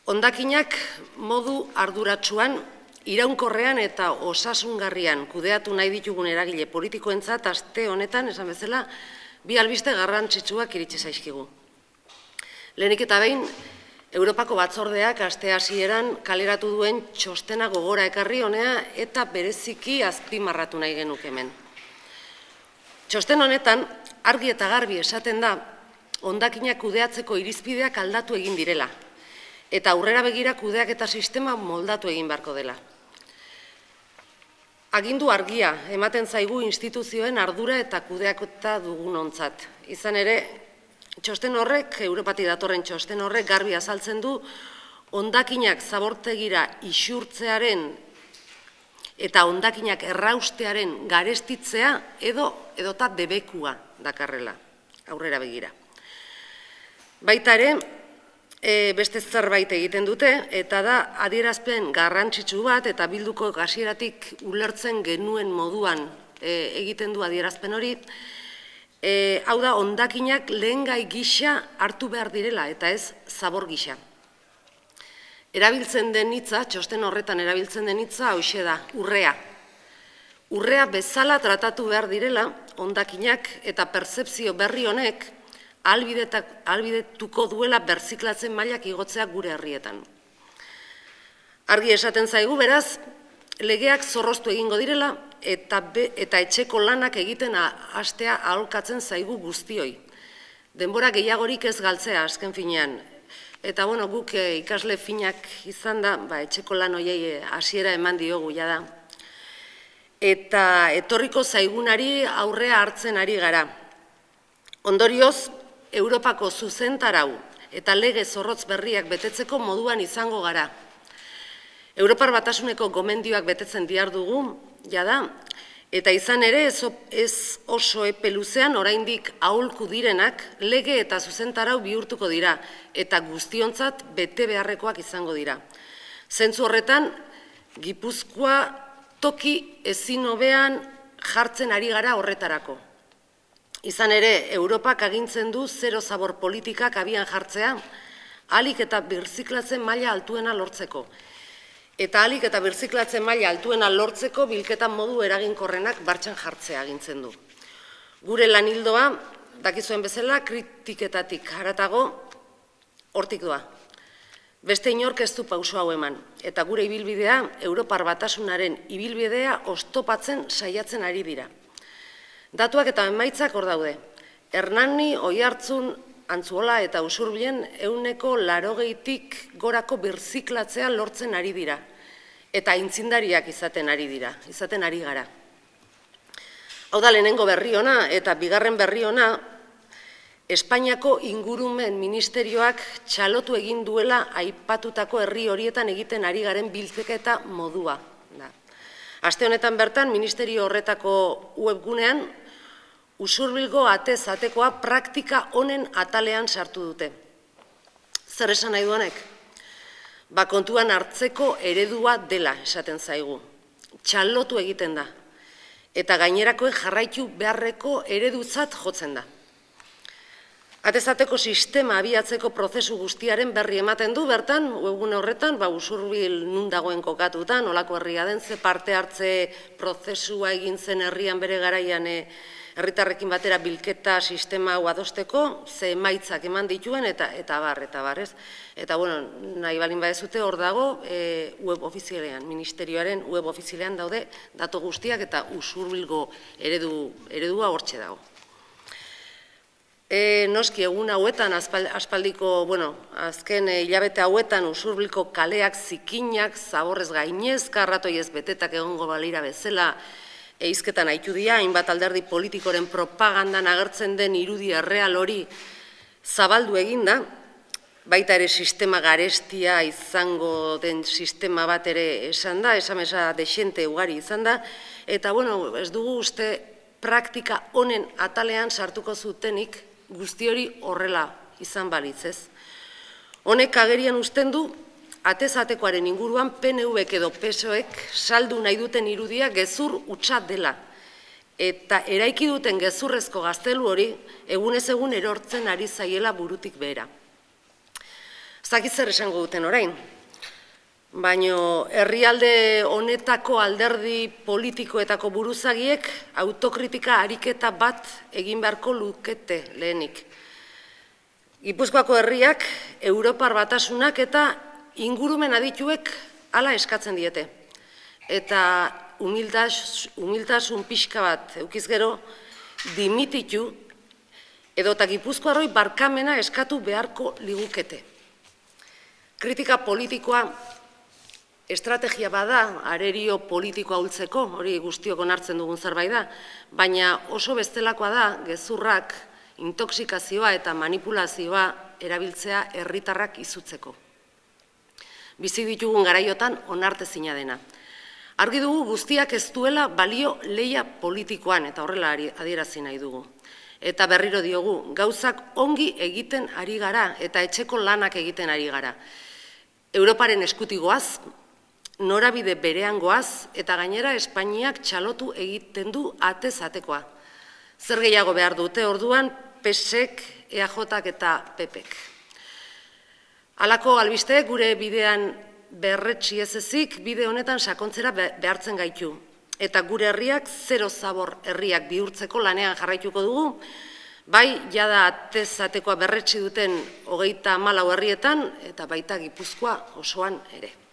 Hondakinak modu arduratsuan, iraunkorrean eta osasungarrian kudeatu nahi ditugun eragile politikoentzat aste honetan, esan bezala, bi albiste garrantzitsuak iritsi zaizkigu. Lehenik eta behin, Europako batzordeak aste hasieran kaleratu duen txostena gogora ekarri honea eta bereziki azpimarratu nahi genuke hemen. Txosten honetan, argi eta garbi esaten da, hondakinak kudeatzeko irizpideak aldatu egin direla, eta aurrera begira kudeak eta sistema moldatu egin beharko dela. Agindu argia ematen zaigu instituzioen ardura eta kudeaketa dugunontzat. Izan ere, txosten horrek, Europatik datorren txosten horrek garbi azaltzen du, hondakinak zabortegira isurtzearen eta hondakinak erraustearen garestitzea edota debekua dakarrela, aurrera begira. Baita ere, beste zerbait egiten dute, eta da adierazpen garrantzitsu bat, eta bilduko hasieratik ulertzen genuen moduan egiten du adierazpen hori, hau da, hondakinak lehengai gisa hartu behar direla, eta ez zabor gisa. Erabiltzen den hitza, txosten horretan erabiltzen den hitza, hauxe da, urrea. Urrea bezala tratatu behar direla, hondakinak eta pertzepzio berri honek ahalbidetuko duela berziklatzen mailak igotzea gure herrietan. Argi esaten zaigu, beraz, legeak zorroztu egingo direla eta etxeko lanak egiten hastea aholkatzen zaigu guztioi. Denbora gehiagorik ez galtzea azken finean. Eta guk ikasle finak izan da, etxeko lan hoiei hasiera eman diogu jada. Eta etorriko zaigunari aurrea hartzen ari gara. Ondorioz, Europako zuzentarau eta lege zorrotz berriak betetzeko moduan izango gara. Europar Batasuneko gomendioak betetzen dihar dugu, jada, eta izan ere ez oso epe luzean oraindik aholku direnak lege eta zuzentarau bihurtuko dira, eta guztiontzat bete beharrekoak izango dira. Zentzu horretan, Gipuzkoa toki ezin hobean jartzen ari gara horretarako. Izan ere, Europak agintzen du zero zabor politikak abian jartzea, ahalik eta birziklatzen maila altuena lortzeko. Eta ahalik eta birziklatzen maila altuena lortzeko bilketan modu eraginkorrenak martxan jartzea agintzen du. Gure lan ildoa, dakizuen bezala, kritiketatik haratago hortik doa. Beste inork ez du pauso hau eman, eta gure ibilbidea, Europar Batasunaren ibilbidea oztopatzen saiatzen ari dira. Datuak eta emaitzak hor daude. Hernani, Oiartzun, Antzuola eta Usurbilen 80%tik gorako birziklatzea lortzen ari dira. Eta aintzindariak izaten ari gara. Hau da lehenengo berri ona eta bigarren berri ona, Espainiako Ingurumen Ministerioak txalotu egin duela aipatutako herri horietan egiten ari garen biltzeketa modua. Aste honetan bertan, ministerio horretako webgunean, Usurbilgo atez atekoa praktika honen atalean sartu dute. Zer esan nahi du honek? Kontuan hartzeko eredua dela esaten zaigu. Txalotu egiten da. Eta gainerakoen jarraitu beharreko eredutzat jotzen da. Atezateko sistema abiatzeko prozesu guztiaren berri ematen du bertan, webgune horretan, Usurbil nun dagoen kokatutan, olako herria den, ze parte hartze prozesua egin zen herrian bere garaian herritarrekin batera bilketa sistema hau adosteko, ze emaitzak eman dituen, eta bar, ez? Eta, nahi balin badezute hor dago, web ofizialean, ministerioaren web ofizialean daude, datu guztiak eta Usurbilgo eredua hortxe dago. Noski egun hauetan, aspaldiko, azken hilabete hauetan Usurbilko kaleak zikinak, zaborrez gainezka, arratoiez betetak egongo balira bezala, eizketan haitu dira, hainbat alderdi politikoren propagandan agertzen den irudi erreal hori zabaldu eginda, baita ere sistema garestia izango den sistema bat ere esan da, esamesa desente ugari izan da, eta ez dugu uste praktika honen atalean sartuko zutenik guzti hori horrela izan balitzez. Honek agerian uzten du, atezatekoaren inguruan PNV-ek edo PSOek saldu nahi duten irudia gezur hutsa dela. Eta eraiki duten gezurrezko gaztelu hori egunez egun erortzen ari zaiela burutik behera. dakit zer esango duten orain, baina herrialde honetako alderdi politikoetako buruzagiek autokritika ariketa bat egin beharko lukete lehenik. Gipuzkoako herriak, Europar Batasunak eta ingurumen adituek hala eskatzen diete. Eta humiltasun pixka bat eukiz gero, dimititu edota Gipuzkoarroi barkamena eskatu beharko ligukete. Kritika politikoa estrategia bada, arerio politikoa ultzeko, hori guztiok onartzen dugun zerbait da, baina oso bestelakoa da gezurrak, intoxikazioa eta manipulazioa erabiltzea herritarrak izutzeko. Bizi ditugun garaiotan onartezina dena. Argi dugu guztiak ez duela balio lehia politikoan, eta horrela adierazi nahi dugu. Eta berriro diogu, gauzak ongi egiten ari gara, eta etxeko lanak egiten ari gara. Europaren eskutigoaz, norabide berean goaz, eta gainera Espainiak txalotu egiten du atez-atekoa. Zer gehiago behar dute orduan, PSek, EAJak eta PPek. Halako albisteek gure bidean berretsi ez ezik, bide honetan sakontzera behartzen gaitu. Eta gure herriak zero zabor herriak bihurtzeko lanean jarraituko dugu, bai jada atez-atekoa berretsi duten 34 herrietan, eta baita Gipuzkoa osoan ere.